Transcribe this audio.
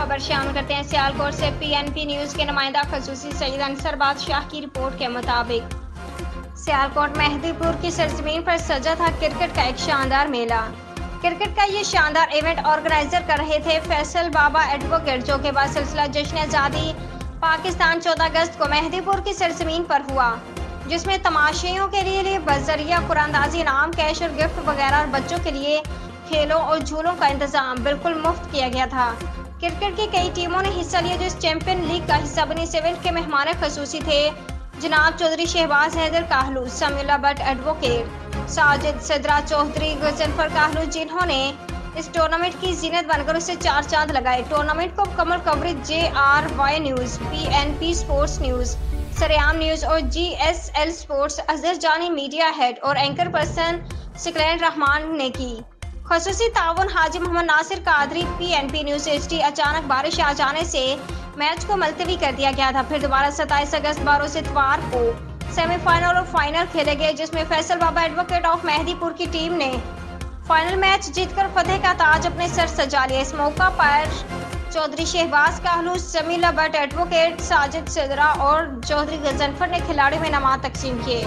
खबर शामिल करते हैं। सियालकोट से पीएनपी न्यूज के नुमाइंदा खसूसी सईद अंसर बादशाह की रिपोर्ट के मुताबिक सियालकोट मेहदीपुर की सरजमीन पर सजा था क्रिकेट का एक शानदार मेला। क्रिकेट का ये शानदार इवेंट ऑर्गेनाइजर कर रहे थे फैसल बाबा एडवोकेट, जो के बाद सिलसिला जश्न आज़ादी पाकिस्तान 14 अगस्त को मेहदीपुर की सरजमीन पर हुआ, जिसमें तमाशियों के लिए बजरिया कुरानंदाजी, इनाम, कैश और गिफ्ट वगैरह और बच्चों के लिए खेलों और झूलों का इंतजाम बिल्कुल मुफ्त किया गया था। क्रिकेट की कई टीमों ने हिस्सा लिया जो इस चैंपियन लीग का हिस्सा बनी। इस इवेंट के मेहमान खसूसी थे जनाब चौधरी शहबाज हैदर काहलू, समीला भट्ट एडवोकेट, साजिद सिद्रा चौधरी, गजनफर काहलू, जिन्होंने इस टूर्नामेंट की जीनत बनकर उसे 4 चांद लगाए। टूर्नामेंट को मुकम्मल coverage JRY news, PNP sports news, Sareaam news और GSL sports Azhar Jani media head और एंकर पर्सन सिकलैन रहमान ने की। खसूसी ताउन Haji Mohammad Nasir Qadri, PNP news HD। अचानक बारिश आ जाने से मैच को मुलतवी कर दिया गया था। फिर दोबारा 27 अगस्त 12 से इतवार को सेमीफाइनल और फाइनल खेले गए, जिसमें फैसल बाबा एडवोकेट ऑफ मेहदीपुर की टीम ने फाइनल मैच जीतकर फतेह का ताज अपने सर सजा लिया। इस मौका पर चौधरी शहबाज काहलू, समीला भट्ट एडवोकेट, साजिद सिद्रा और चौधरी गजनफर ने खिलाड़ियों में इनामात तकसीम किए।